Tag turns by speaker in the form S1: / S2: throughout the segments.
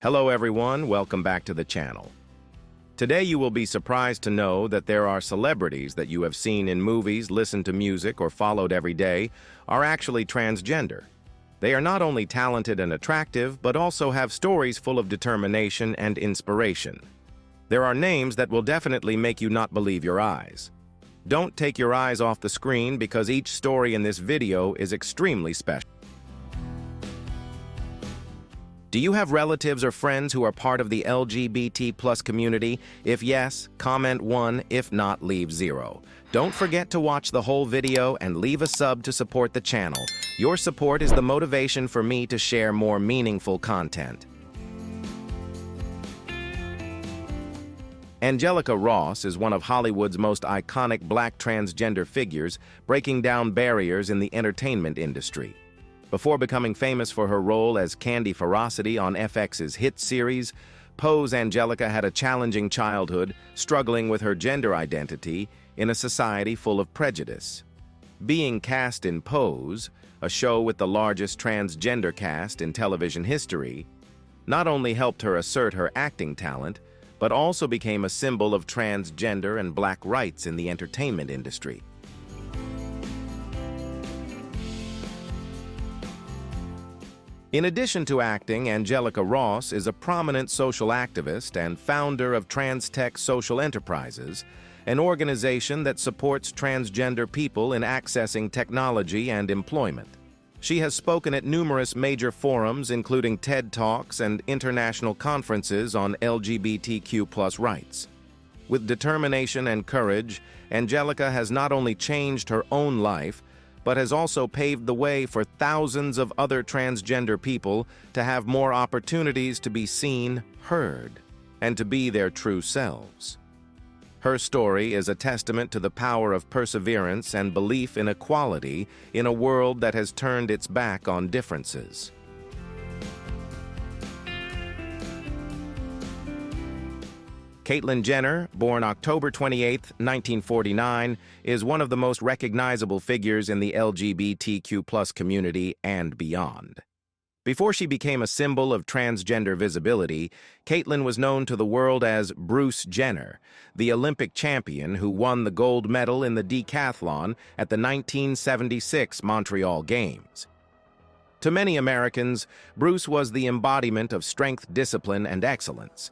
S1: Hello everyone, welcome back to the channel. Today you will be surprised to know that there are celebrities that you have seen in movies, listened to music, or followed every day are actually transgender. They are not only talented and attractive, but also have stories full of determination and inspiration. There are names that will definitely make you not believe your eyes. Don't take your eyes off the screen because each story in this video is extremely special. Do you have relatives or friends who are part of the LGBT+ community? If yes, comment 1. If not, leave 0. Don't forget to watch the whole video and leave a sub to support the channel. Your support is the motivation for me to share more meaningful content. Angelica Ross is one of Hollywood's most iconic black transgender figures, breaking down barriers in the entertainment industry. Before becoming famous for her role as Candy Ferocity on FX's hit series, Pose, Angelica had a challenging childhood, struggling with her gender identity in a society full of prejudice. Being cast in Pose, a show with the largest transgender cast in television history, not only helped her assert her acting talent, but also became a symbol of transgender and black rights in the entertainment industry. In addition to acting, Angelica Ross is a prominent social activist and founder of TransTech Social Enterprises, an organization that supports transgender people in accessing technology and employment. She has spoken at numerous major forums, including TED Talks and international conferences on LGBTQ+ rights. With determination and courage, Angelica has not only changed her own life, but has also paved the way for thousands of other transgender people to have more opportunities to be seen, heard, and to be their true selves. Her story is a testament to the power of perseverance and belief in equality in a world that has turned its back on differences. Caitlyn Jenner, born October 28, 1949, is one of the most recognizable figures in the LGBTQ+ community and beyond. Before she became a symbol of transgender visibility, Caitlyn was known to the world as Bruce Jenner, the Olympic champion who won the gold medal in the decathlon at the 1976 Montreal Games. To many Americans, Bruce was the embodiment of strength, discipline, and excellence.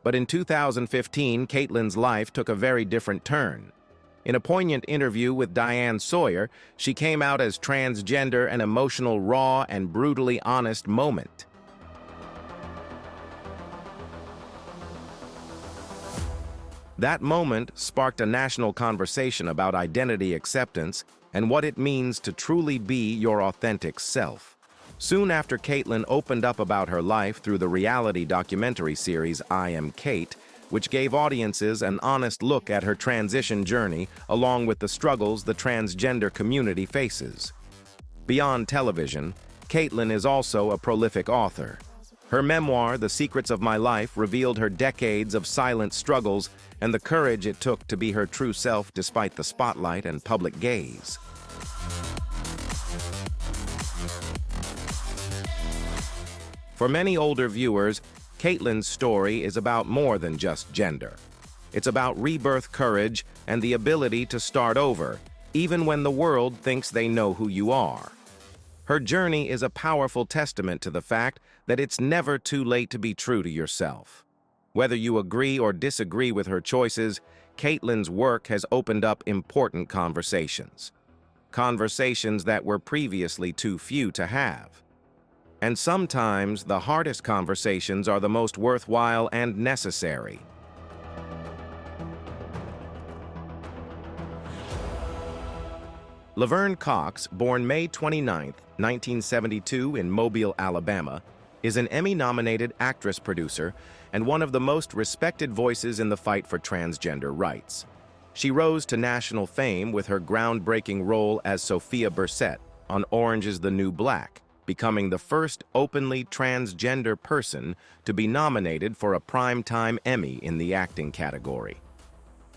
S1: But in 2015, Caitlyn's life took a very different turn. In a poignant interview with Diane Sawyer, she came out as transgender, an emotional, raw, and brutally honest moment. That moment sparked a national conversation about identity acceptance and what it means to truly be your authentic self. Soon after Caitlyn opened up about her life through the reality documentary series I Am Kate, which gave audiences an honest look at her transition journey along with the struggles the transgender community faces. Beyond television, Caitlyn is also a prolific author. Her memoir, The Secrets of My Life, revealed her decades of silent struggles and the courage it took to be her true self despite the spotlight and public gaze. For many older viewers, Caitlyn's story is about more than just gender. It's about rebirth courage and the ability to start over, even when the world thinks they know who you are. Her journey is a powerful testament to the fact that it's never too late to be true to yourself. Whether you agree or disagree with her choices, Caitlyn's work has opened up important conversations. Conversations that were previously too few to have. And sometimes, the hardest conversations are the most worthwhile and necessary. Laverne Cox, born May 29, 1972 in Mobile, Alabama, is an Emmy-nominated actress-producer and one of the most respected voices in the fight for transgender rights. She rose to national fame with her groundbreaking role as Sophia Bursette on Orange is the New Black, becoming the first openly transgender person to be nominated for a Primetime Emmy in the acting category.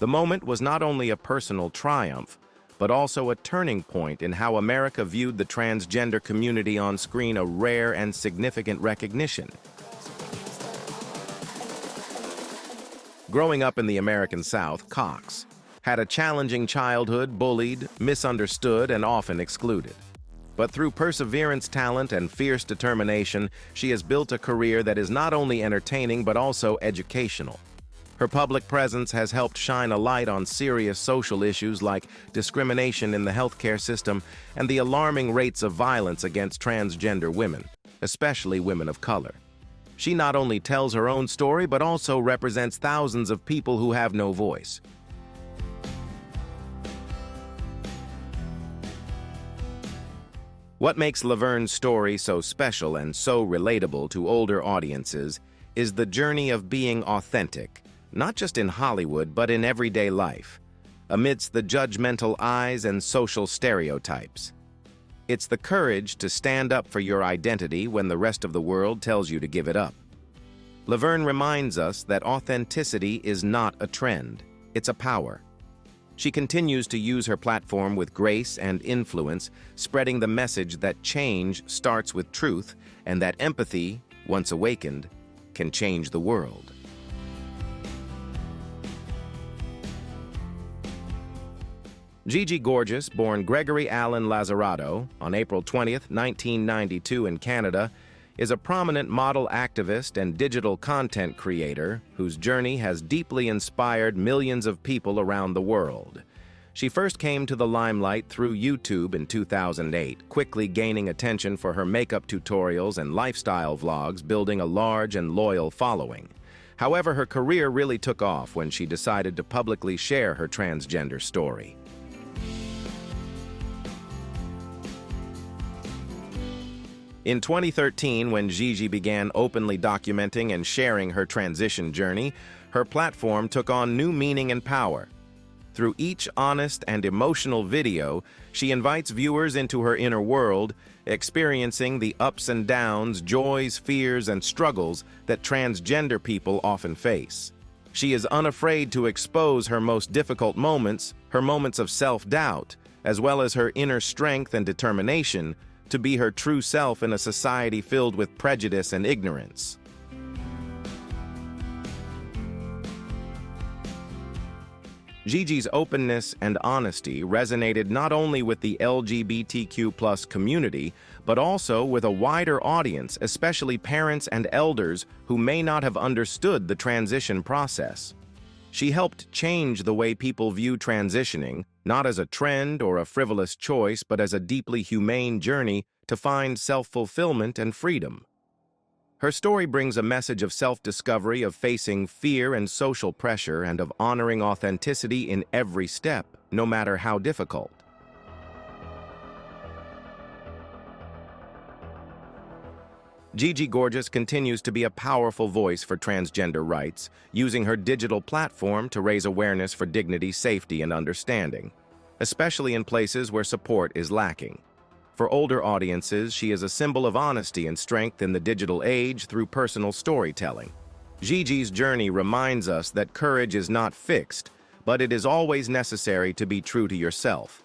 S1: The moment was not only a personal triumph, but also a turning point in how America viewed the transgender community on screen, a rare and significant recognition. Growing up in the American South, Cox had a challenging childhood, bullied, misunderstood, and often excluded. But through perseverance, talent, and fierce determination, she has built a career that is not only entertaining but also educational. Her public presence has helped shine a light on serious social issues like discrimination in the healthcare system and the alarming rates of violence against transgender women, especially women of color. She not only tells her own story but also represents thousands of people who have no voice. What makes Laverne's story so special and so relatable to older audiences is the journey of being authentic, not just in Hollywood but in everyday life, amidst the judgmental eyes and social stereotypes. It's the courage to stand up for your identity when the rest of the world tells you to give it up. Laverne reminds us that authenticity is not a trend, it's a power. She continues to use her platform with grace and influence, spreading the message that change starts with truth and that empathy, once awakened, can change the world. Gigi Gorgeous, born Gregory Allen Lazzarato on April 20, 1992 in Canada, is a prominent model activist and digital content creator whose journey has deeply inspired millions of people around the world. She first came to the limelight through YouTube in 2008, quickly gaining attention for her makeup tutorials and lifestyle vlogs, building a large and loyal following. However, her career really took off when she decided to publicly share her transgender story. In 2013, when Gigi began openly documenting and sharing her transition journey, her platform took on new meaning and power. Through each honest and emotional video, she invites viewers into her inner world, experiencing the ups and downs, joys, fears, and struggles that transgender people often face. She is unafraid to expose her most difficult moments, her moments of self-doubt, as well as her inner strength and determination to be her true self in a society filled with prejudice and ignorance. Gigi's openness and honesty resonated not only with the LGBTQ+ community, but also with a wider audience, especially parents and elders who may not have understood the transition process. She helped change the way people view transitioning, not as a trend or a frivolous choice, but as a deeply humane journey to find self-fulfillment and freedom. Her story brings a message of self-discovery, of facing fear and social pressure, and of honoring authenticity in every step, no matter how difficult. Gigi Gorgeous continues to be a powerful voice for transgender rights, using her digital platform to raise awareness for dignity, safety, and understanding, especially in places where support is lacking. For older audiences, she is a symbol of honesty and strength in the digital age through personal storytelling. Gigi's journey reminds us that courage is not fixed, but it is always necessary to be true to yourself.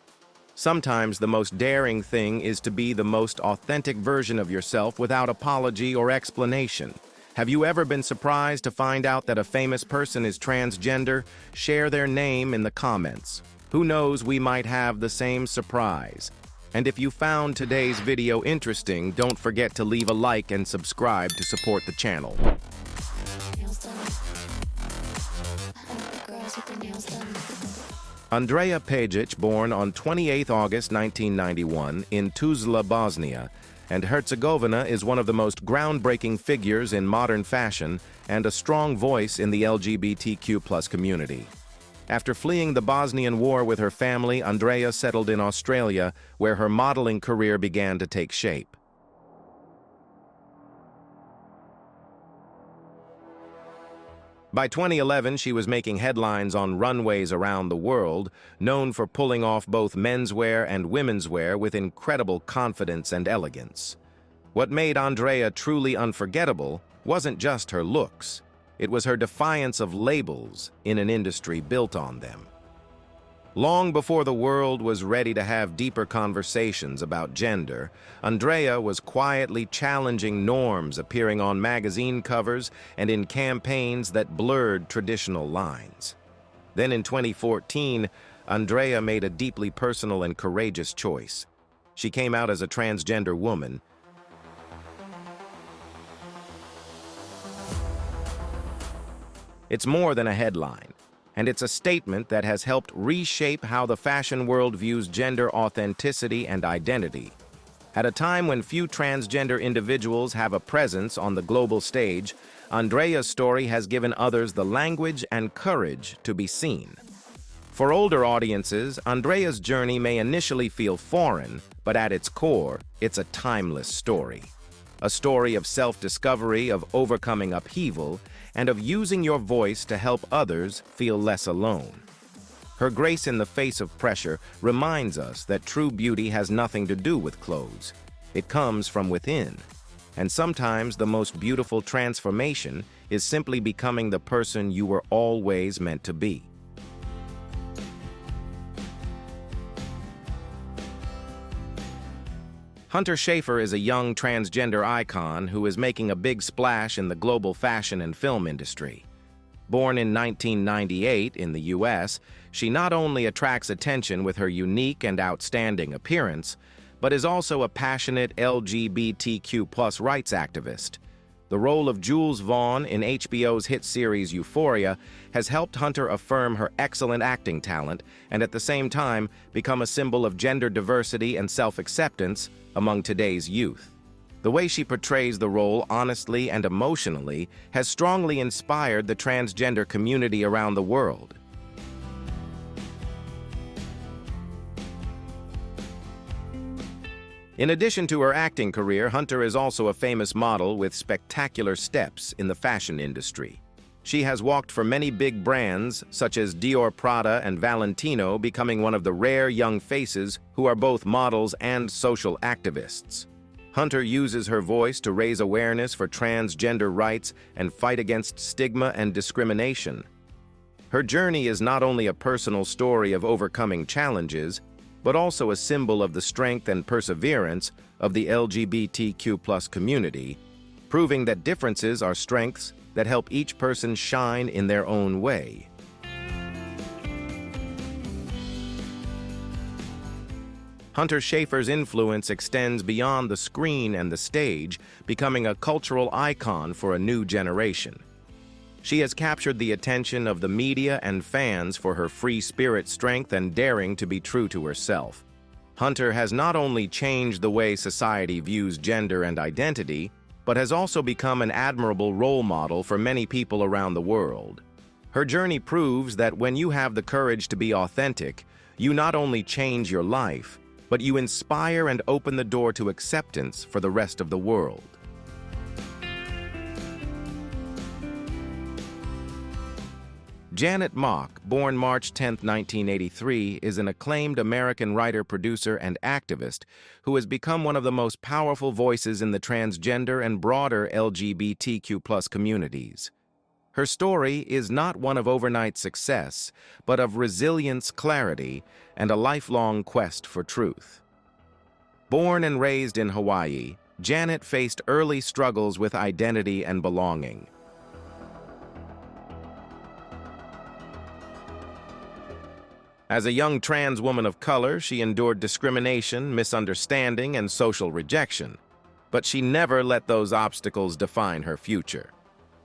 S1: Sometimes the most daring thing is to be the most authentic version of yourself without apology or explanation. Have you ever been surprised to find out that a famous person is transgender? Share their name in the comments. Who knows, we might have the same surprise. And if you found today's video interesting, don't forget to leave a like and subscribe to support the channel. Andreja Pejic, born on 28 August 1991 in Tuzla, Bosnia and Herzegovina, is one of the most groundbreaking figures in modern fashion and a strong voice in the LGBTQ+ community. After fleeing the Bosnian War with her family, Andreja settled in Australia, where her modeling career began to take shape. By 2011, she was making headlines on runways around the world, known for pulling off both menswear and womenswear with incredible confidence and elegance. What made Andreja truly unforgettable wasn't just her looks. It was her defiance of labels in an industry built on them. Long before the world was ready to have deeper conversations about gender, Andreja was quietly challenging norms, appearing on magazine covers and in campaigns that blurred traditional lines. Then in 2014, Andreja made a deeply personal and courageous choice. She came out as a transgender woman. It's more than a headline, and it's a statement that has helped reshape how the fashion world views gender authenticity and identity. At a time when few transgender individuals have a presence on the global stage, Andreja's story has given others the language and courage to be seen. For older audiences, Andreja's journey may initially feel foreign, but at its core, it's a timeless story. A story of self-discovery, of overcoming upheaval, and of using your voice to help others feel less alone. Her grace in the face of pressure reminds us that true beauty has nothing to do with clothes. It comes from within. And sometimes the most beautiful transformation is simply becoming the person you were always meant to be. Hunter Schafer is a young transgender icon who is making a big splash in the global fashion and film industry. Born in 1998 in the U.S., she not only attracts attention with her unique and outstanding appearance, but is also a passionate LGBTQ+ rights activist. The role of Jules Vaughn in HBO's hit series Euphoria has helped Hunter affirm her excellent acting talent and at the same time become a symbol of gender diversity and self-acceptance among today's youth. The way she portrays the role honestly and emotionally has strongly inspired the transgender community around the world. In addition to her acting career, Hunter is also a famous model with spectacular steps in the fashion industry. She has walked for many big brands, such as Dior, Prada, and Valentino, becoming one of the rare young faces who are both models and social activists. Hunter uses her voice to raise awareness for transgender rights and fight against stigma and discrimination. Her journey is not only a personal story of overcoming challenges, but also a symbol of the strength and perseverance of the LGBTQ+ community, proving that differences are strengths that help each person shine in their own way. Hunter Schafer's influence extends beyond the screen and the stage, becoming a cultural icon for a new generation. She has captured the attention of the media and fans for her free spirit, strength, and daring to be true to herself. Hunter has not only changed the way society views gender and identity, but has also become an admirable role model for many people around the world. Her journey proves that when you have the courage to be authentic, you not only change your life, but you inspire and open the door to acceptance for the rest of the world. Janet Mock, born March 10, 1983, is an acclaimed American writer, producer, and activist who has become one of the most powerful voices in the transgender and broader LGBTQ+ communities. Her story is not one of overnight success, but of resilience, clarity, and a lifelong quest for truth. Born and raised in Hawaii, Janet faced early struggles with identity and belonging. As a young trans woman of color, she endured discrimination, misunderstanding, and social rejection. But she never let those obstacles define her future.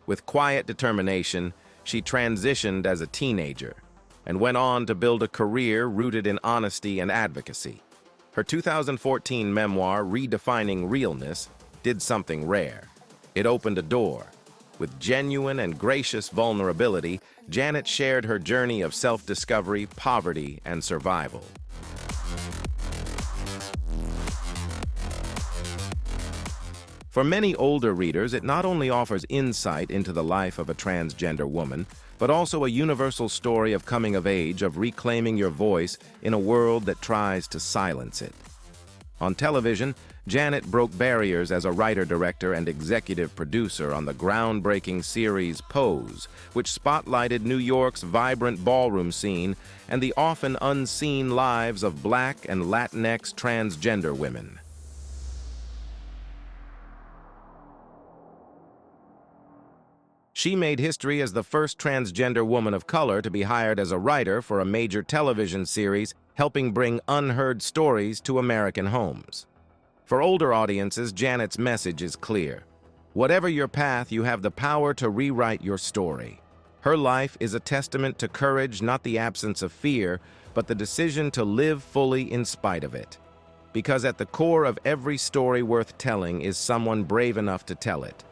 S1: With quiet determination, she transitioned as a teenager and went on to build a career rooted in honesty and advocacy. Her 2014 memoir, Redefining Realness, did something rare. It opened a door. With genuine and gracious vulnerability, Janet shared her journey of self-discovery, poverty, and survival. For many older readers, it not only offers insight into the life of a transgender woman, but also a universal story of coming of age, of reclaiming your voice in a world that tries to silence it. On television, Janet broke barriers as a writer-director and executive producer on the groundbreaking series Pose, which spotlighted New York's vibrant ballroom scene and the often unseen lives of Black and Latinx transgender women. She made history as the first transgender woman of color to be hired as a writer for a major television series, helping bring unheard stories to American homes. For older audiences, Janet's message is clear. Whatever your path, you have the power to rewrite your story. Her life is a testament to courage, not the absence of fear, but the decision to live fully in spite of it. Because at the core of every story worth telling is someone brave enough to tell it.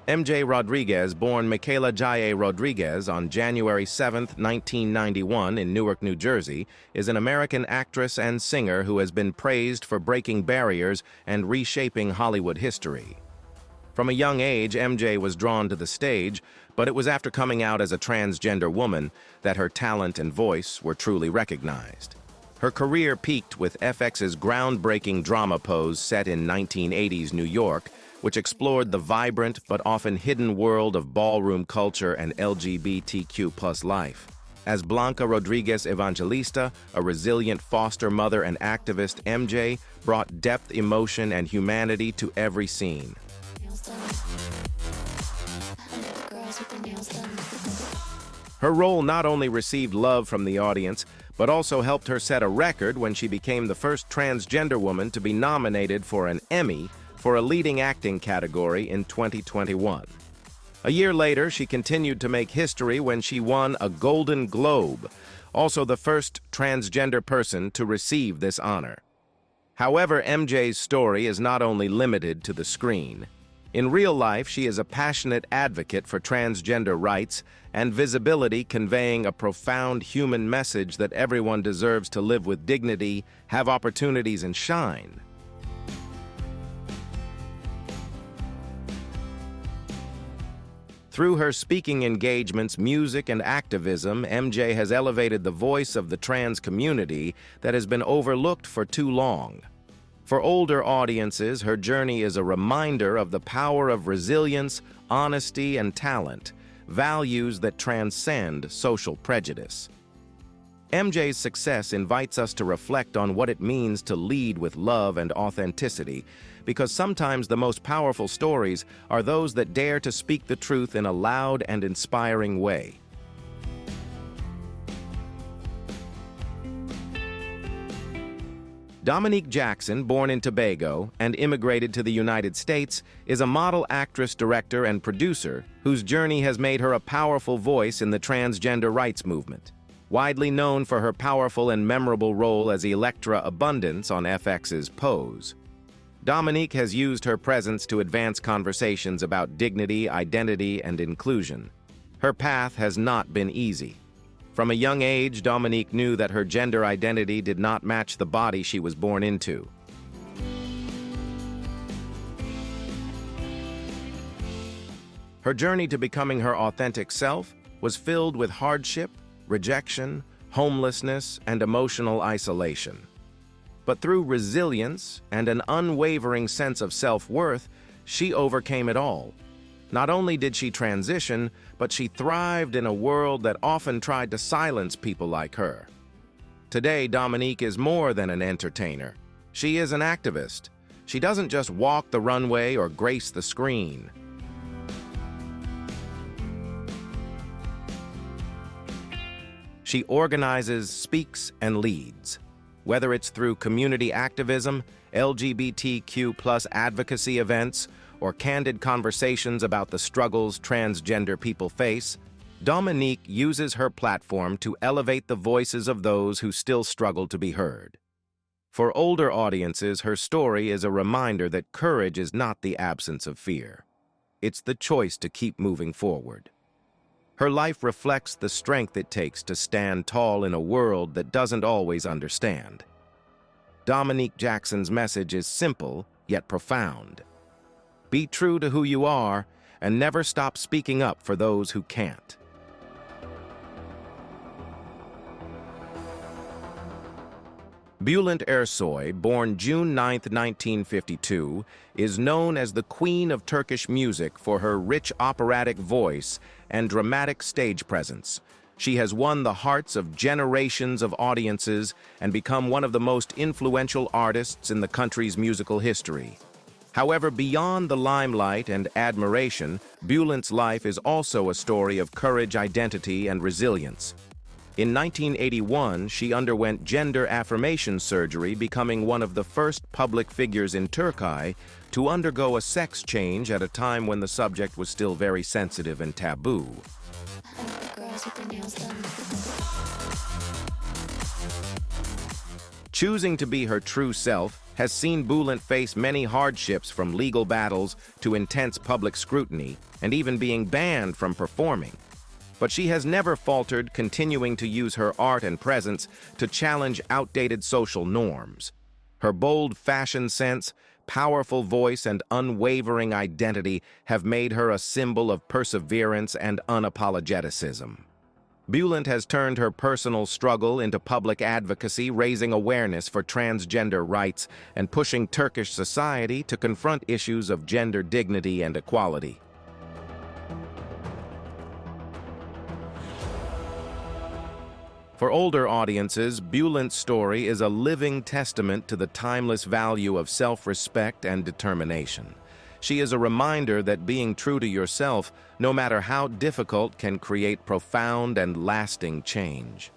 S1: MJ Rodriguez, born Michaela Jaye Rodriguez on January 7, 1991 in Newark, New Jersey, is an American actress and singer who has been praised for breaking barriers and reshaping Hollywood history. From a young age, MJ was drawn to the stage, but it was after coming out as a transgender woman that her talent and voice were truly recognized. Her career peaked with FX's groundbreaking drama Pose set in 1980s New York, which explored the vibrant but often hidden world of ballroom culture and LGBTQ+ life. As Blanca Rodriguez Evangelista, a resilient foster mother and activist, MJ brought depth, emotion, and humanity to every scene. Her role not only received love from the audience, but also helped her set a record when she became the first transgender woman to be nominated for an Emmy for a leading acting category in 2021. A year later, she continued to make history when she won a Golden Globe, also the first transgender person to receive this honor. However, MJ's story is not only limited to the screen. In real life, she is a passionate advocate for transgender rights and visibility, conveying a profound human message that everyone deserves to live with dignity, have opportunities, and shine. Through her speaking engagements, music, and activism, MJ has elevated the voice of the trans community that has been overlooked for too long. For older audiences, her journey is a reminder of the power of resilience, honesty, and talent, values that transcend social prejudice. MJ's success invites us to reflect on what it means to lead with love and authenticity, because sometimes the most powerful stories are those that dare to speak the truth in a loud and inspiring way. Dominique Jackson, born in Tobago and immigrated to the United States, is a model, actress, director, and producer whose journey has made her a powerful voice in the transgender rights movement. Widely known for her powerful and memorable role as Electra Abundance on FX's Pose, Dominique has used her presence to advance conversations about dignity, identity, and inclusion. Her path has not been easy. From a young age, Dominique knew that her gender identity did not match the body she was born into. Her journey to becoming her authentic self was filled with hardship, rejection, homelessness, and emotional isolation. But through resilience and an unwavering sense of self-worth, she overcame it all. Not only did she transition, but she thrived in a world that often tried to silence people like her. Today, Dominique is more than an entertainer. She is an activist. She doesn't just walk the runway or grace the screen. She organizes, speaks, and leads. Whether it's through community activism, LGBTQ+ advocacy events, or candid conversations about the struggles transgender people face, Dominique uses her platform to elevate the voices of those who still struggle to be heard. For older audiences, her story is a reminder that courage is not the absence of fear. It's the choice to keep moving forward. Her life reflects the strength it takes to stand tall in a world that doesn't always understand. Dominique Jackson's message is simple, yet profound. Be true to who you are, and never stop speaking up for those who can't. Bulent Ersoy, born June 9, 1952, is known as the Queen of Turkish music for her rich operatic voice and dramatic stage presence. She has won the hearts of generations of audiences and become one of the most influential artists in the country's musical history. However, beyond the limelight and admiration, Bulent's life is also a story of courage, identity, and resilience. In 1981, she underwent gender affirmation surgery, becoming one of the first public figures in Turkey to undergo a sex change at a time when the subject was still very sensitive and taboo. Choosing to be her true self has seen Bulent face many hardships, from legal battles to intense public scrutiny, and even being banned from performing. But she has never faltered, continuing to use her art and presence to challenge outdated social norms. Her bold fashion sense, powerful voice, and unwavering identity have made her a symbol of perseverance and unapologeticism. Bulent has turned her personal struggle into public advocacy, raising awareness for transgender rights and pushing Turkish society to confront issues of gender dignity and equality. For older audiences, Bulent's story is a living testament to the timeless value of self-respect and determination. She is a reminder that being true to yourself, no matter how difficult, can create profound and lasting change.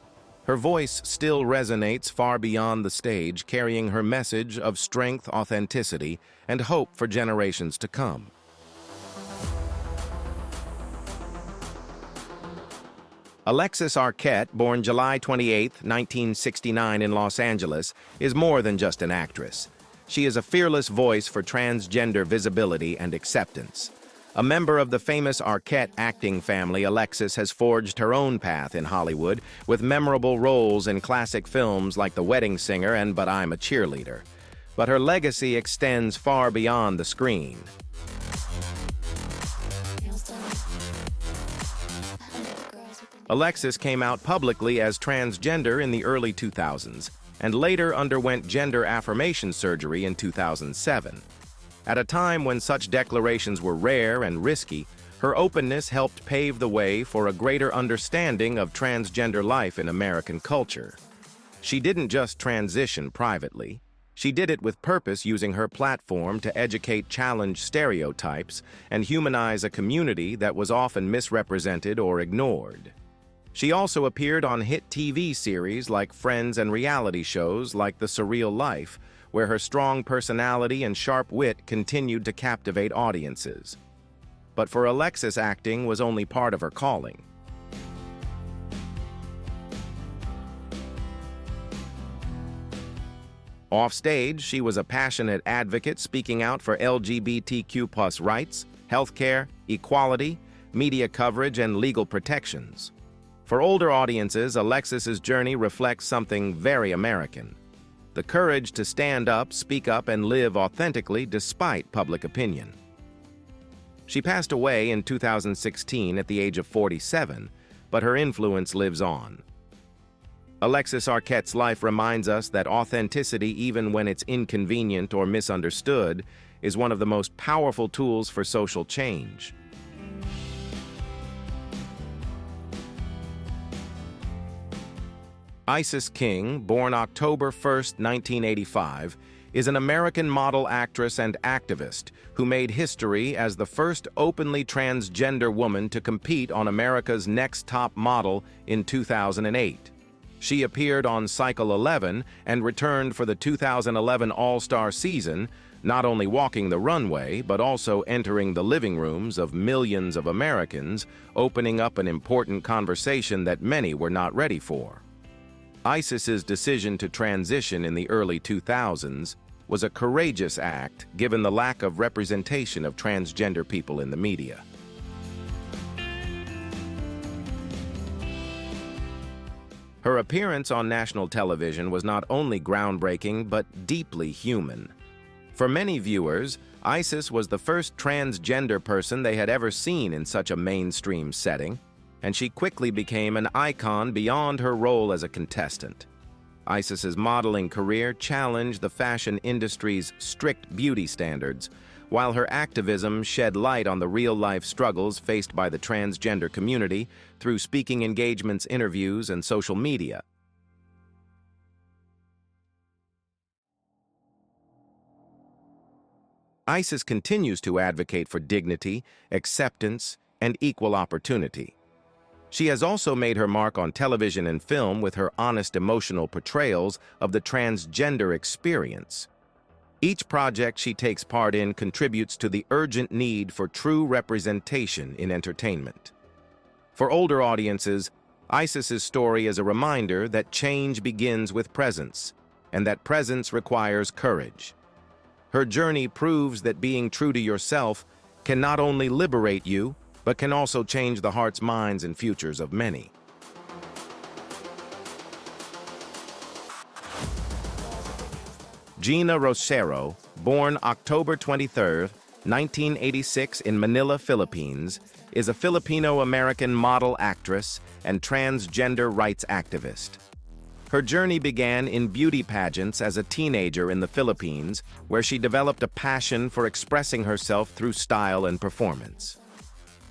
S1: Her voice still resonates far beyond the stage, carrying her message of strength, authenticity, and hope for generations to come. Alexis Arquette, born July 28, 1969 in Los Angeles, is more than just an actress. She is a fearless voice for transgender visibility and acceptance. A member of the famous Arquette acting family, Alexis has forged her own path in Hollywood with memorable roles in classic films like The Wedding Singer and But I'm a Cheerleader. But her legacy extends far beyond the screen. Alexis came out publicly as transgender in the early 2000s and later underwent gender affirmation surgery in 2007. At a time when such declarations were rare and risky, her openness helped pave the way for a greater understanding of transgender life in American culture. She didn't just transition privately. She did it with purpose, using her platform to educate, challenge stereotypes, and humanize a community that was often misrepresented or ignored. She also appeared on hit TV series like Friends and reality shows like The Surreal Life, where her strong personality and sharp wit continued to captivate audiences. But for Alexis, acting was only part of her calling. Offstage, she was a passionate advocate, speaking out for LGBTQ+ rights, healthcare, equality, media coverage, and legal protections. For older audiences, Alexis's journey reflects something very American: the courage to stand up, speak up, and live authentically despite public opinion. She passed away in 2016 at the age of 47, but her influence lives on. Alexis Arquette's life reminds us that authenticity, even when it's inconvenient or misunderstood, is one of the most powerful tools for social change. Isis King, born October 1, 1985, is an American model, actress, and activist who made history as the first openly transgender woman to compete on America's Next Top Model in 2008. She appeared on Cycle 11 and returned for the 2011 All-Star season, not only walking the runway, but also entering the living rooms of millions of Americans, opening up an important conversation that many were not ready for. Isis's decision to transition in the early 2000s was a courageous act, given the lack of representation of transgender people in the media. Her appearance on national television was not only groundbreaking, but deeply human. For many viewers, Isis was the first transgender person they had ever seen in such a mainstream setting, and she quickly became an icon beyond her role as a contestant. Icis's modeling career challenged the fashion industry's strict beauty standards, while her activism shed light on the real-life struggles faced by the transgender community through speaking engagements, interviews, and social media. Icis continues to advocate for dignity, acceptance, and equal opportunity. She has also made her mark on television and film with her honest emotional portrayals of the transgender experience. Each project she takes part in contributes to the urgent need for true representation in entertainment. For older audiences, Icis's story is a reminder that change begins with presence, and that presence requires courage. Her journey proves that being true to yourself can not only liberate you, but can also change the hearts, minds, and futures of many. Geena Rocero, born October 23, 1986 in Manila, Philippines, is a Filipino-American model, actress, and transgender rights activist. Her journey began in beauty pageants as a teenager in the Philippines, where she developed a passion for expressing herself through style and performance.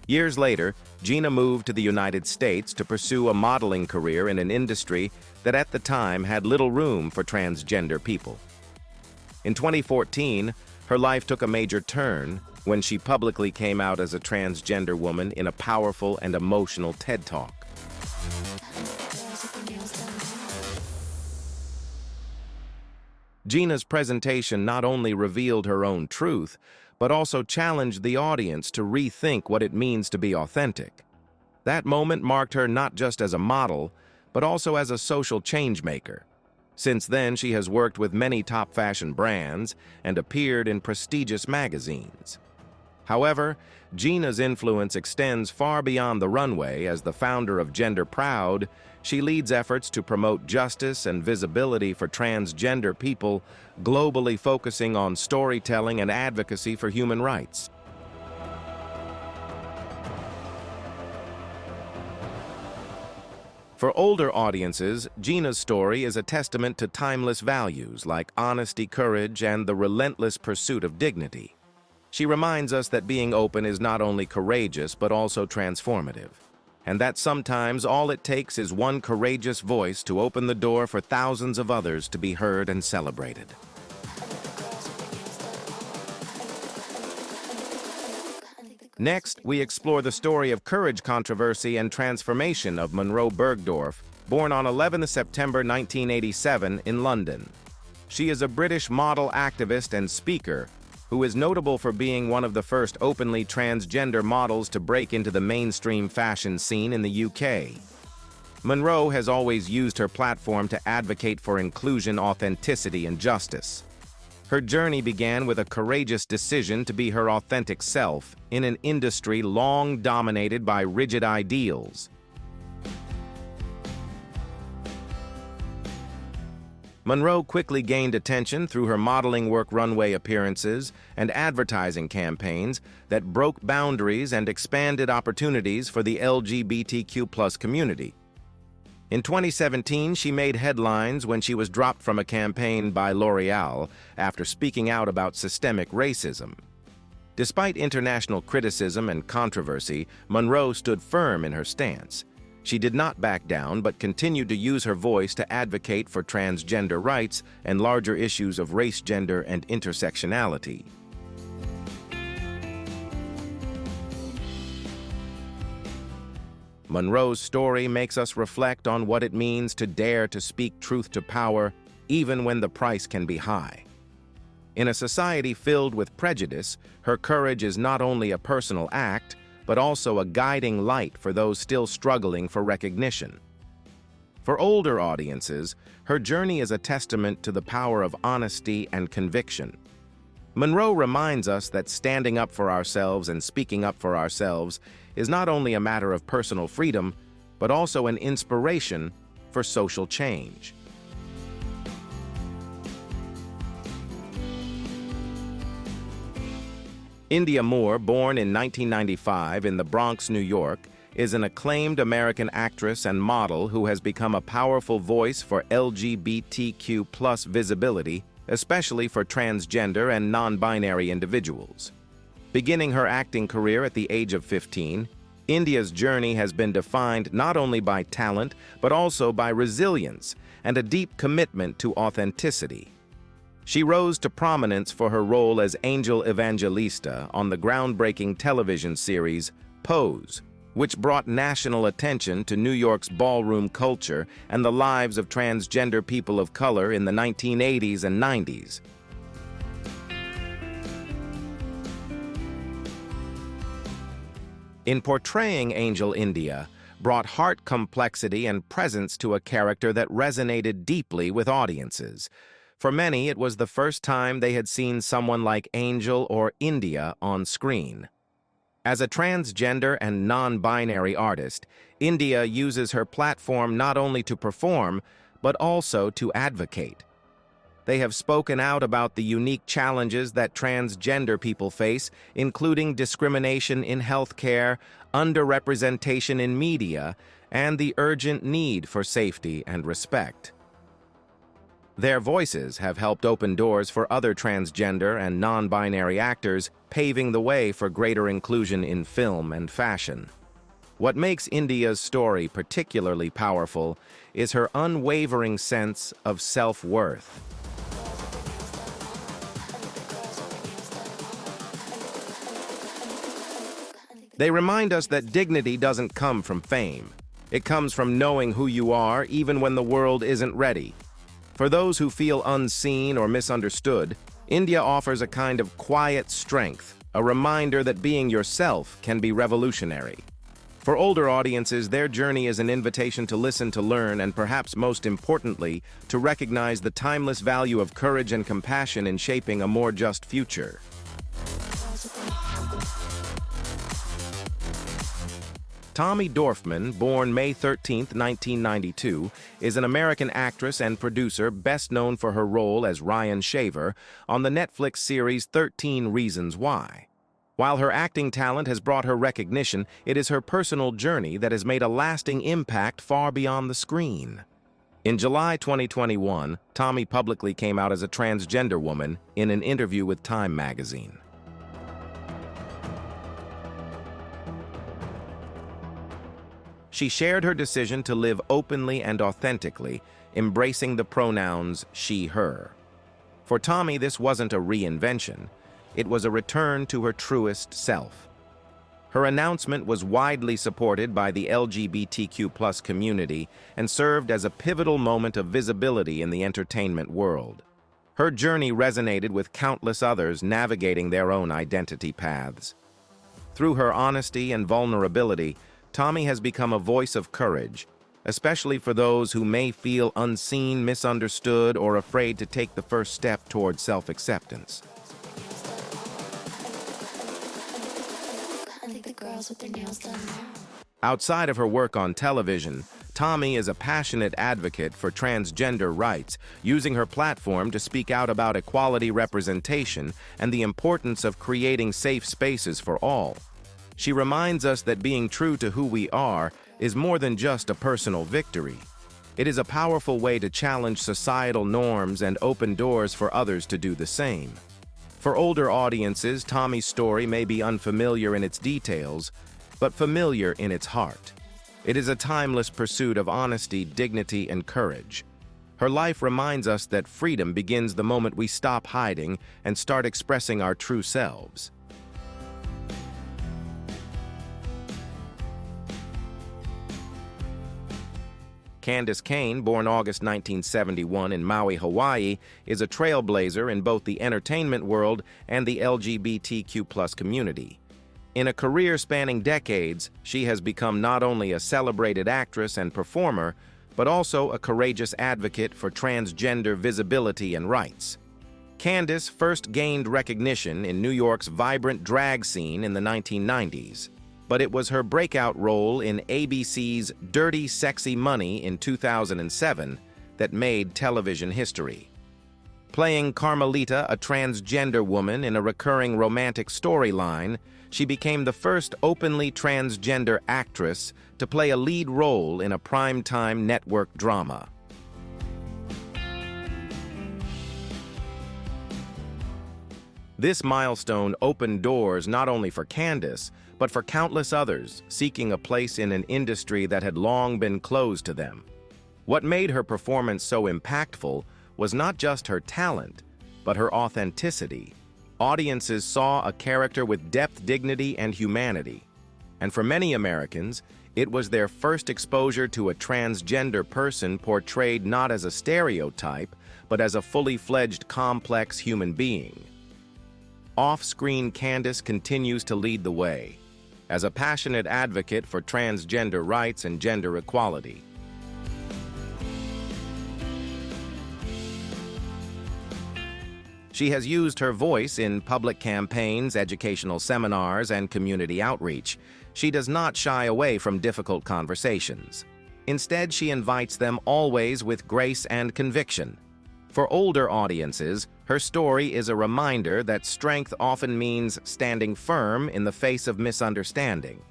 S1: Years later, Geena moved to the United States to pursue a modeling career in an industry that at the time had little room for transgender people. In 2014, her life took a major turn when she publicly came out as a transgender woman in a powerful and emotional TED Talk. Geena's presentation not only revealed her own truth, but also challenged the audience to rethink what it means to be authentic. That moment marked her not just as a model, but also as a social changemaker. Since then, she has worked with many top fashion brands and appeared in prestigious magazines. However, Geena's influence extends far beyond the runway. As the founder of Gender Proud, she leads efforts to promote justice and visibility for transgender people, globally focusing on storytelling and advocacy for human rights. For older audiences, Geena's story is a testament to timeless values like honesty, courage, and the relentless pursuit of dignity. She reminds us that being open is not only courageous but also transformative, and that sometimes all it takes is one courageous voice to open the door for thousands of others to be heard and celebrated. Next, we explore the story of courage, controversy, and transformation of Munroe Bergdorf, born on 11 September 1987 in London. She is a British model, activist, and speaker who is notable for being one of the first openly transgender models to break into the mainstream fashion scene in the UK. Munroe has always used her platform to advocate for inclusion, authenticity, and justice. Her journey began with a courageous decision to be her authentic self in an industry long dominated by rigid ideals. Munroe quickly gained attention through her modeling work, runway appearances, and advertising campaigns that broke boundaries and expanded opportunities for the LGBTQ+ community. In 2017, she made headlines when she was dropped from a campaign by L'Oreal after speaking out about systemic racism. Despite international criticism and controversy, Munroe stood firm in her stance. She did not back down, but continued to use her voice to advocate for transgender rights and larger issues of race, gender, and intersectionality. Munroe's story makes us reflect on what it means to dare to speak truth to power, even when the price can be high. In a society filled with prejudice, her courage is not only a personal act, but also a guiding light for those still struggling for recognition. For older audiences, her journey is a testament to the power of honesty and conviction. Munroe reminds us that standing up for ourselves and speaking up for ourselves is not only a matter of personal freedom, but also an inspiration for social change. Indya Moore, born in 1995 in the Bronx, New York, is an acclaimed American actress and model who has become a powerful voice for LGBTQ+ visibility, especially for transgender and non-binary individuals. Beginning her acting career at the age of 15, Indya's journey has been defined not only by talent, but also by resilience and a deep commitment to authenticity. She rose to prominence for her role as Angel Evangelista on the groundbreaking television series Pose, which brought national attention to New York's ballroom culture and the lives of transgender people of color in the 1980s and 90s. In portraying Angel, Indya brought heart complexity and presence to a character that resonated deeply with audiences. For many, it was the first time they had seen someone like Angel or Indya on screen. As a transgender and non-binary artist, Indya uses her platform not only to perform, but also to advocate. They have spoken out about the unique challenges that transgender people face, including discrimination in healthcare, underrepresentation in media, and the urgent need for safety and respect. Their voices have helped open doors for other transgender and non-binary actors, paving the way for greater inclusion in film and fashion. What makes Indya's story particularly powerful is her unwavering sense of self-worth. They remind us that dignity doesn't come from fame. It comes from knowing who you are even when the world isn't ready. For those who feel unseen or misunderstood, Indya offers a kind of quiet strength, a reminder that being yourself can be revolutionary. For older audiences, their journey is an invitation to listen, to learn, and perhaps most importantly, to recognize the timeless value of courage and compassion in shaping a more just future. Tommy Dorfman, born May 13, 1992, is an American actress and producer best known for her role as Ryan Schafer on the Netflix series 13 Reasons Why. While her acting talent has brought her recognition, it is her personal journey that has made a lasting impact far beyond the screen. In July 2021, Tommy publicly came out as a transgender woman in an interview with Time magazine. She shared her decision to live openly and authentically, embracing the pronouns she, her. For Tommy, this wasn't a reinvention. It was a return to her truest self. Her announcement was widely supported by the LGBTQ+ community and served as a pivotal moment of visibility in the entertainment world. Her journey resonated with countless others navigating their own identity paths. Through her honesty and vulnerability, Tommy has become a voice of courage, especially for those who may feel unseen, misunderstood, or afraid to take the first step toward self-acceptance. Outside of her work on television, Tommy is a passionate advocate for transgender rights, using her platform to speak out about equality representation and the importance of creating safe spaces for all. She reminds us that being true to who we are is more than just a personal victory. It is a powerful way to challenge societal norms and open doors for others to do the same. For older audiences, Tommy's story may be unfamiliar in its details, but familiar in its heart. It is a timeless pursuit of honesty, dignity, and courage. Her life reminds us that freedom begins the moment we stop hiding and start expressing our true selves. Candis Cayne, born August 1971 in Maui, Hawaii, is a trailblazer in both the entertainment world and the LGBTQ+ community. In a career spanning decades, she has become not only a celebrated actress and performer, but also a courageous advocate for transgender visibility and rights. Candis first gained recognition in New York's vibrant drag scene in the 1990s. But it was her breakout role in ABC's Dirty Sexy Money in 2007 that made television history. Playing Carmelita, a transgender woman in a recurring romantic storyline, she became the first openly transgender actress to play a lead role in a primetime network drama. This milestone opened doors not only for Candis, but for countless others seeking a place in an industry that had long been closed to them. What made her performance so impactful was not just her talent, but her authenticity. Audiences saw a character with depth, dignity, and humanity. And for many Americans, it was their first exposure to a transgender person portrayed not as a stereotype, but as a fully fledged, complex human being. Off-screen, Candis continues to lead the way as a passionate advocate for transgender rights and gender equality. She has used her voice in public campaigns, educational seminars, and community outreach. She does not shy away from difficult conversations. Instead, she invites them always with grace and conviction. For older audiences, her story is a reminder that strength often means standing firm in the face of misunderstanding.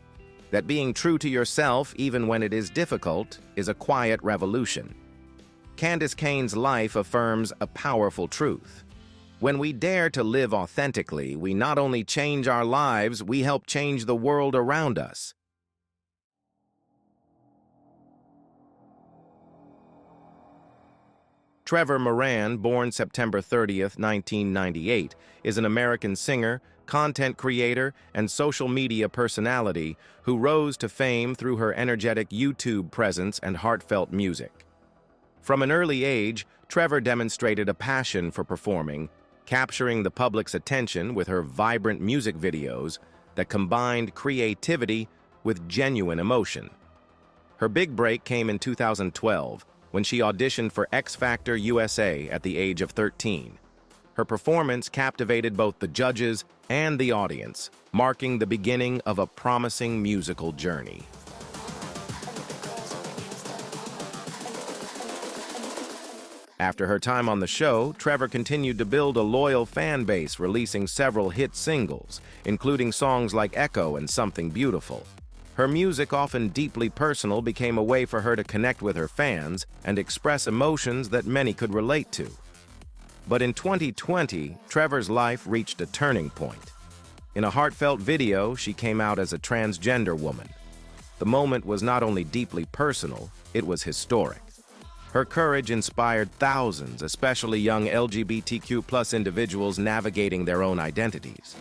S1: That being true to yourself, even when it is difficult, is a quiet revolution. Candis Cayne's life affirms a powerful truth. When we dare to live authentically, we not only change our lives, we help change the world around us. Trevor Moran, born September 30th, 1998, is an American singer, content creator, and social media personality who rose to fame through her energetic YouTube presence and heartfelt music. From an early age, Trevor demonstrated a passion for performing, capturing the public's attention with her vibrant music videos that combined creativity with genuine emotion. Her big break came in 2012, when she auditioned for X Factor USA at the age of 13. Her performance captivated both the judges and the audience, marking the beginning of a promising musical journey. After her time on the show, Trevor continued to build a loyal fan base, releasing several hit singles, including songs like Echo and Something Beautiful. Her music, often deeply personal, became a way for her to connect with her fans and express emotions that many could relate to. But in 2020, Trevor's life reached a turning point. In a heartfelt video, she came out as a transgender woman. The moment was not only deeply personal, it was historic. Her courage inspired thousands, especially young LGBTQ+ individuals navigating their own identities.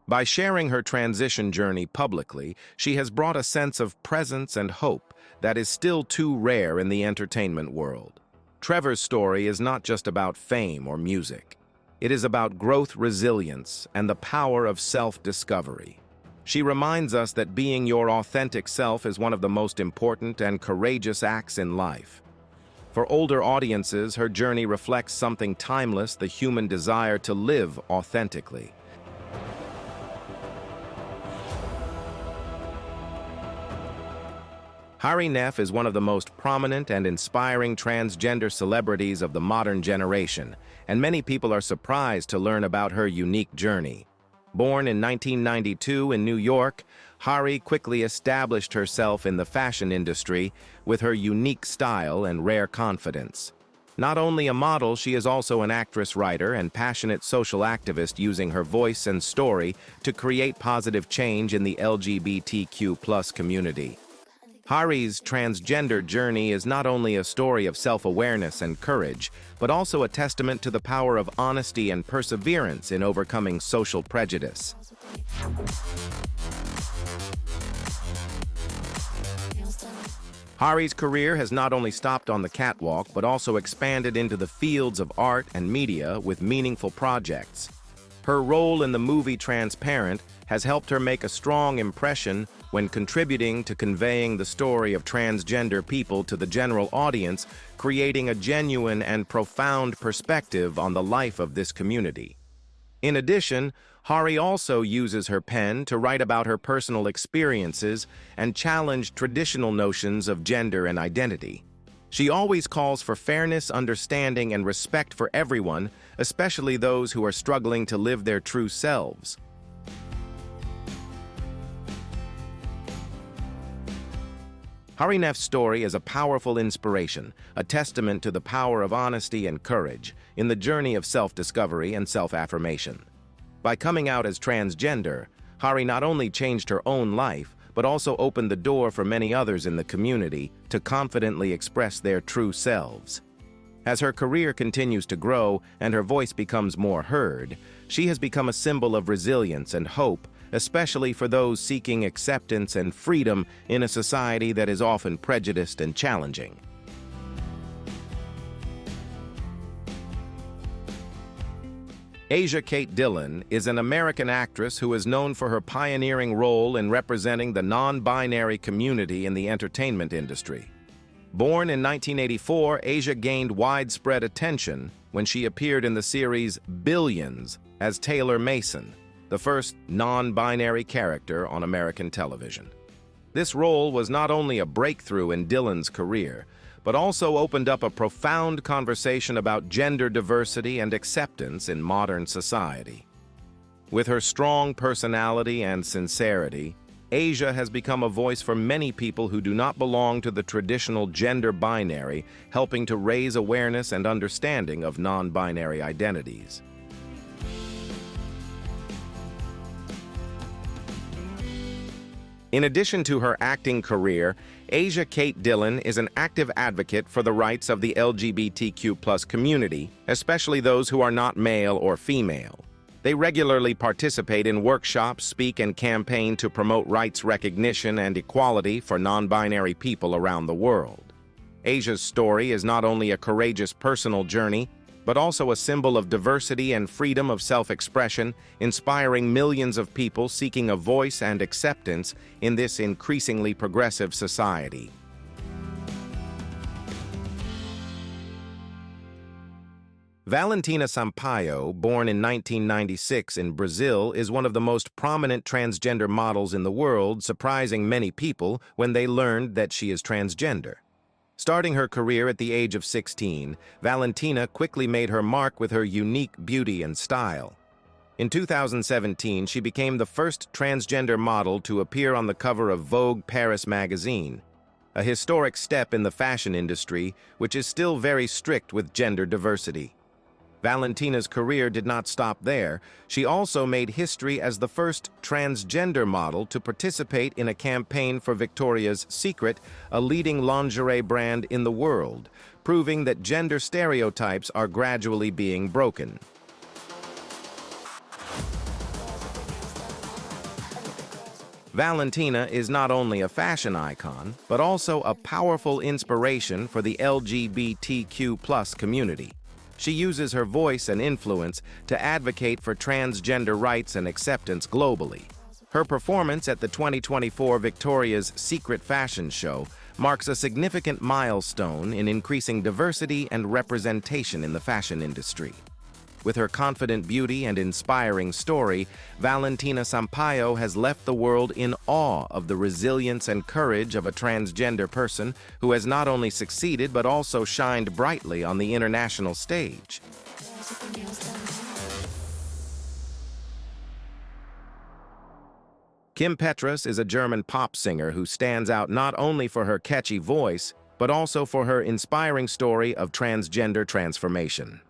S1: By sharing her transition journey publicly, she has brought a sense of presence and hope that is still too rare in the entertainment world. Trevor's story is not just about fame or music. It is about growth, resilience, and the power of self-discovery. She reminds us that being your authentic self is one of the most important and courageous acts in life. For older audiences, her journey reflects something timeless, the human desire to live authentically. Arisce is one of the most prominent and inspiring transgender celebrities of the modern generation, and many people are surprised to learn about her unique journey. Born in 1992 in New York, Arisce quickly established herself in the fashion industry with her unique style and rare confidence. Not only a model, she is also an actress, writer, and passionate social activist, using her voice and story to create positive change in the LGBTQ+ community. Arisce's transgender journey is not only a story of self-awareness and courage, but also a testament to the power of honesty and perseverance in overcoming social prejudice. Arisce's career has not only stopped on the catwalk, but also expanded into the fields of art and media with meaningful projects. Her role in the movie Transparent has helped her make a strong impression when contributing to conveying the story of transgender people to the general audience, creating a genuine and profound perspective on the life of this community. In addition, Hari also uses her pen to write about her personal experiences and challenge traditional notions of gender and identity. She always calls for fairness, understanding, and respect for everyone, especially those who are struggling to live their true selves. Harinef's story is a powerful inspiration, a testament to the power of honesty and courage in the journey of self-discovery and self-affirmation. By coming out as transgender, Hari not only changed her own life, but also opened the door for many others in the community to confidently express their true selves. As her career continues to grow and her voice becomes more heard, she has become a symbol of resilience and hope, especially for those seeking acceptance and freedom in a society that is often prejudiced and challenging. Asia Kate Dillon is an American actress who is known for her pioneering role in representing the non-binary community in the entertainment industry. Born in 1984, Asia gained widespread attention when she appeared in the series Billions as Taylor Mason, the first non-binary character on American television. This role was not only a breakthrough in Dillon's career, but also opened up a profound conversation about gender diversity and acceptance in modern society. With her strong personality and sincerity, Asia has become a voice for many people who do not belong to the traditional gender binary, helping to raise awareness and understanding of non-binary identities. In addition to her acting career, Asia Kate Dillon is an active advocate for the rights of the LGBTQ+ community, especially those who are not male or female. They regularly participate in workshops, speak, and campaign to promote rights recognition and equality for non-binary people around the world. Asia's story is not only a courageous personal journey, but also a symbol of diversity and freedom of self-expression, inspiring millions of people seeking a voice and acceptance in this increasingly progressive society. Valentina Sampaio, born in 1996 in Brazil, is one of the most prominent transgender models in the world, surprising many people when they learned that she is transgender. Starting her career at the age of 16, Valentina quickly made her mark with her unique beauty and style. In 2017, she became the first transgender model to appear on the cover of Vogue Paris magazine, a historic step in the fashion industry, which is still very strict with gender diversity. Valentina's career did not stop there. She also made history as the first transgender model to participate in a campaign for Victoria's Secret, a leading lingerie brand in the world, proving that gender stereotypes are gradually being broken. Valentina is not only a fashion icon, but also a powerful inspiration for the LGBTQ+ community. She uses her voice and influence to advocate for transgender rights and acceptance globally. Her performance at the 2024 Victoria's Secret fashion show marks a significant milestone in increasing diversity and representation in the fashion industry. With her confident beauty and inspiring story, Valentina Sampaio has left the world in awe of the resilience and courage of a transgender person who has not only succeeded but also shined brightly on the international stage. Petras is a German pop singer who stands out not only for her catchy voice, but also for her inspiring story of transgender transformation.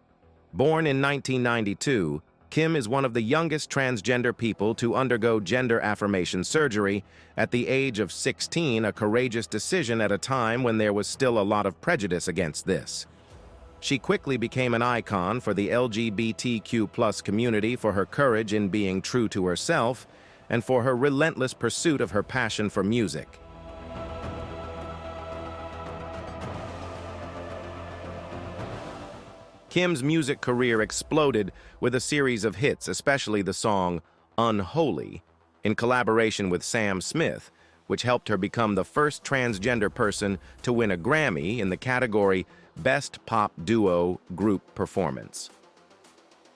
S1: Born in 1992, Kim is one of the youngest transgender people to undergo gender affirmation surgery at the age of 16, a courageous decision at a time when there was still a lot of prejudice against this. She quickly became an icon for the LGBTQ+ community for her courage in being true to herself and for her relentless pursuit of her passion for music. Kim's music career exploded with a series of hits, especially the song Unholy, in collaboration with Sam Smith, which helped her become the first transgender person to win a Grammy in the category Best Pop Duo Group Performance.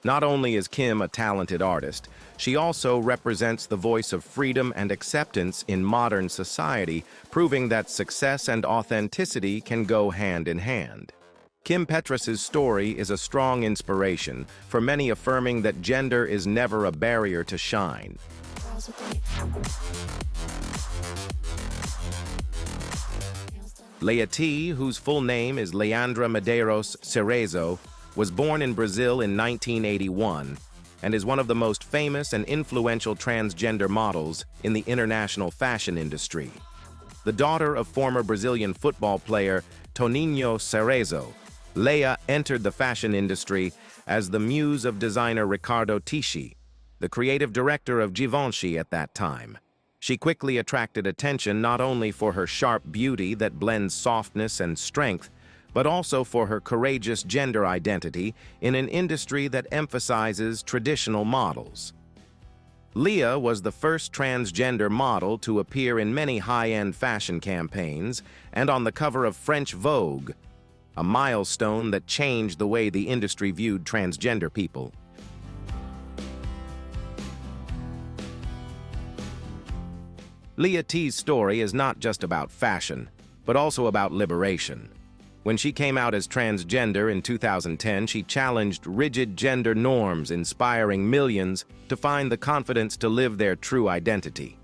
S1: Not only is Kim a talented artist, she also represents the voice of freedom and acceptance in modern society, proving that success and authenticity can go hand in hand. Kim Petras's story is a strong inspiration for many, affirming that gender is never a barrier to shine. Lea T, whose full name is Leandra Medeiros Cerezo, was born in Brazil in 1981 and is one of the most famous and influential transgender models in the international fashion industry. The daughter of former Brazilian football player Toninho Cerezo, Lea entered the fashion industry as the muse of designer Ricardo Tisci, the creative director of Givenchy at that time. She quickly attracted attention not only for her sharp beauty that blends softness and strength, but also for her courageous gender identity in an industry that emphasizes traditional models. Lea was the first transgender model to appear in many high-end fashion campaigns and on the cover of French Vogue, a milestone that changed the way the industry viewed transgender people. Lea T's story is not just about fashion, but also about liberation. When she came out as transgender in 2010, she challenged rigid gender norms, inspiring millions to find the confidence to live their true identity.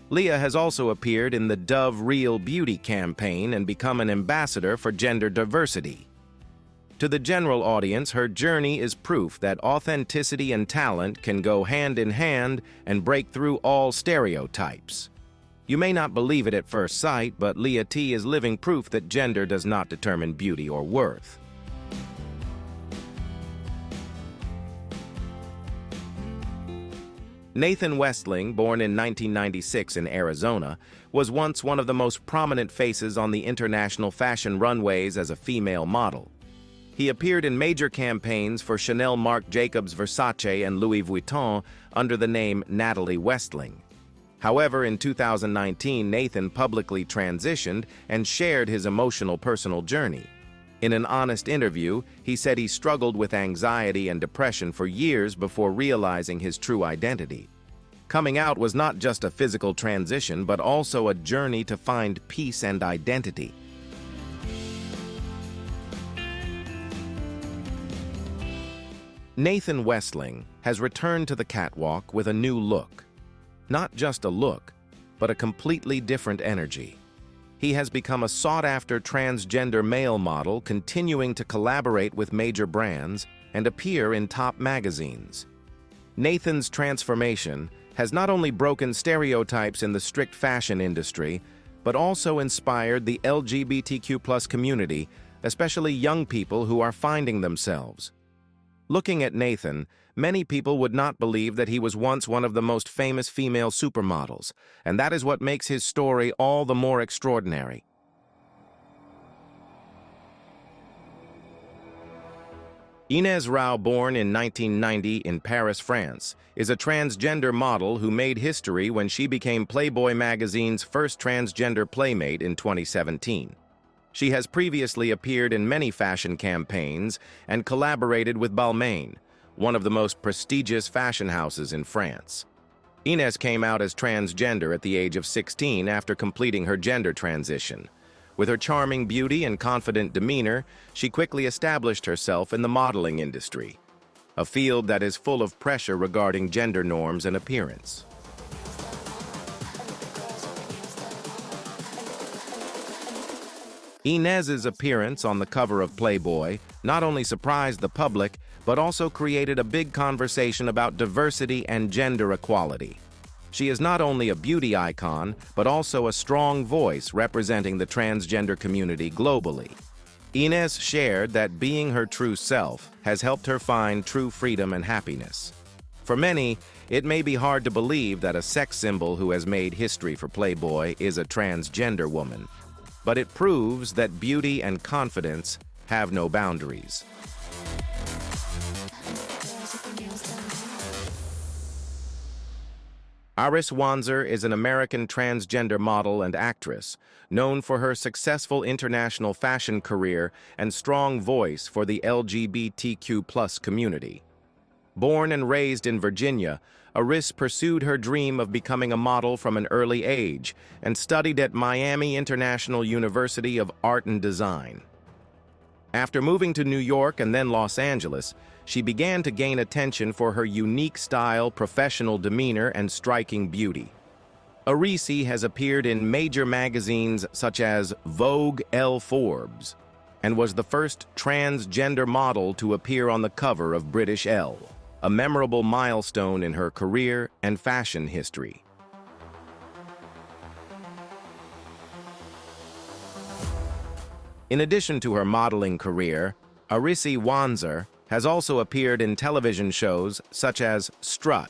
S1: Lea has also appeared in the Dove Real Beauty campaign and become an ambassador for gender diversity. To the general audience, her journey is proof that authenticity and talent can go hand in hand and break through all stereotypes. You may not believe it at first sight, but Lea T is living proof that gender does not determine beauty or worth. Nathan Westling, born in 1996 in Arizona, was once one of the most prominent faces on the international fashion runways as a female model. He appeared in major campaigns for Chanel, Marc Jacobs, Versace, and Louis Vuitton under the name Natalie Westling. However, in 2019, Nathan publicly transitioned and shared his emotional personal journey. In an honest interview, he said he struggled with anxiety and depression for years before realizing his true identity. Coming out was not just a physical transition, but also a journey to find peace and identity. Nathan Westling has returned to the catwalk with a new look. Not just a look, but a completely different energy. He has become a sought-after transgender male model, continuing to collaborate with major brands and appear in top magazines. Nathan's transformation has not only broken stereotypes in the strict fashion industry, but also inspired the LGBTQ+ community, especially young people who are finding themselves. Looking at Nathan, many people would not believe that he was once one of the most famous female supermodels, and that is what makes his story all the more extraordinary. Ines Rau, born in 1990 in Paris, France, is a transgender model who made history when she became Playboy magazine's first transgender playmate in 2017. She has previously appeared in many fashion campaigns and collaborated with Balmain, one of the most prestigious fashion houses in France. Ines came out as transgender at the age of 16 after completing her gender transition. With her charming beauty and confident demeanor, she quickly established herself in the modeling industry, a field that is full of pressure regarding gender norms and appearance. Ines's appearance on the cover of Playboy not only surprised the public, but also created a big conversation about diversity and gender equality. She is not only a beauty icon, but also a strong voice representing the transgender community globally. Ines shared that being her true self has helped her find true freedom and happiness. For many, it may be hard to believe that a sex symbol who has made history for Playboy is a transgender woman, but it proves that beauty and confidence have no boundaries. Arisce Wanzer is an American transgender model and actress, known for her successful international fashion career and strong voice for the LGBTQ+ community. Born and raised in Virginia, Arisce pursued her dream of becoming a model from an early age and studied at Miami International University of Art and Design. After moving to New York and then Los Angeles, she began to gain attention for her unique style, professional demeanor, and striking beauty. Arisce has appeared in major magazines such as Vogue, Forbes, and was the first transgender model to appear on the cover of British Elle, a memorable milestone in her career and fashion history. In addition to her modeling career, Arisce Wanzer has also appeared in television shows such as Strut,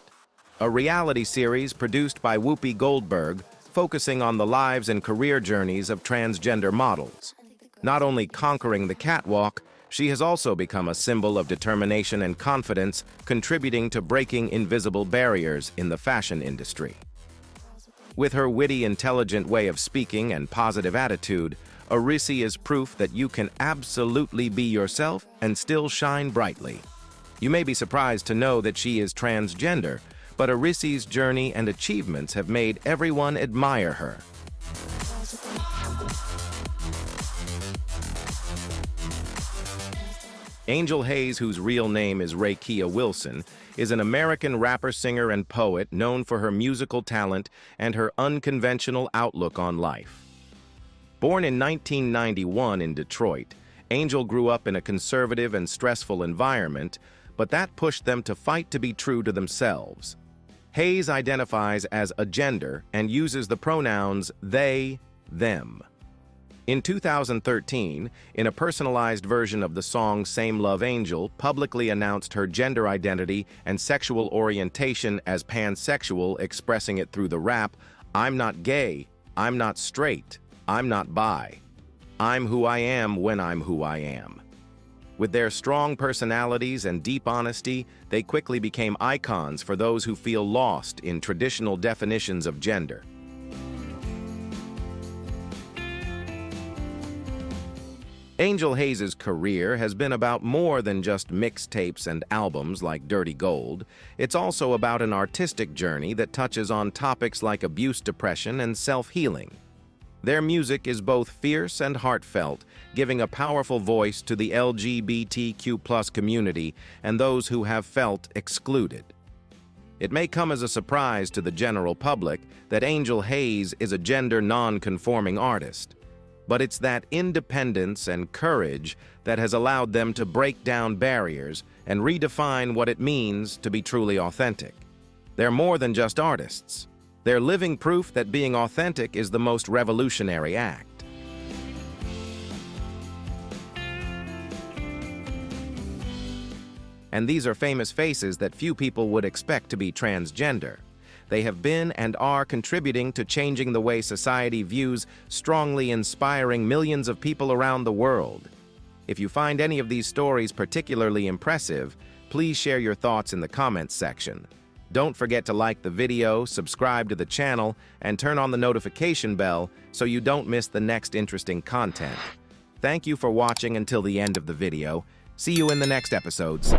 S1: a reality series produced by Whoopi Goldberg focusing on the lives and career journeys of transgender models. Not only conquering the catwalk, she has also become a symbol of determination and confidence, contributing to breaking invisible barriers in the fashion industry. With her witty, intelligent way of speaking and positive attitude, Arisce is proof that you can absolutely be yourself and still shine brightly. You may be surprised to know that she is transgender, but Arisce's journey and achievements have made everyone admire her. Angel Haze, whose real name is Rakia Wilson, is an American rapper, singer, and poet known for her musical talent and her unconventional outlook on life. Born in 1991 in Detroit, Angel grew up in a conservative and stressful environment, but that pushed them to fight to be true to themselves. Haze identifies as a gender and uses the pronouns they, them. In 2013, in a personalized version of the song Same Love Angel, publicly announced her gender identity and sexual orientation as pansexual, expressing it through the rap, "I'm not gay, I'm not straight, I'm not bi. I'm who I am when I'm who I am." With their strong personalities and deep honesty, they quickly became icons for those who feel lost in traditional definitions of gender. Angel Haze's career has been about more than just mixtapes and albums like Dirty Gold. It's also about an artistic journey that touches on topics like abuse, depression, and self-healing. Their music is both fierce and heartfelt, giving a powerful voice to the LGBTQ+ community and those who have felt excluded. It may come as a surprise to the general public that Angel Haze is a gender non-conforming artist, but it's that independence and courage that has allowed them to break down barriers and redefine what it means to be truly authentic. They're more than just artists. They're living proof that being authentic is the most revolutionary act. And these are famous faces that few people would expect to be transgender. They have been and are contributing to changing the way society views, strongly inspiring millions of people around the world. If you find any of these stories particularly impressive, please share your thoughts in the comments section. Don't forget to like the video, subscribe to the channel, and turn on the notification bell so you don't miss the next interesting content. Thank you for watching until the end of the video. See you in the next episodes.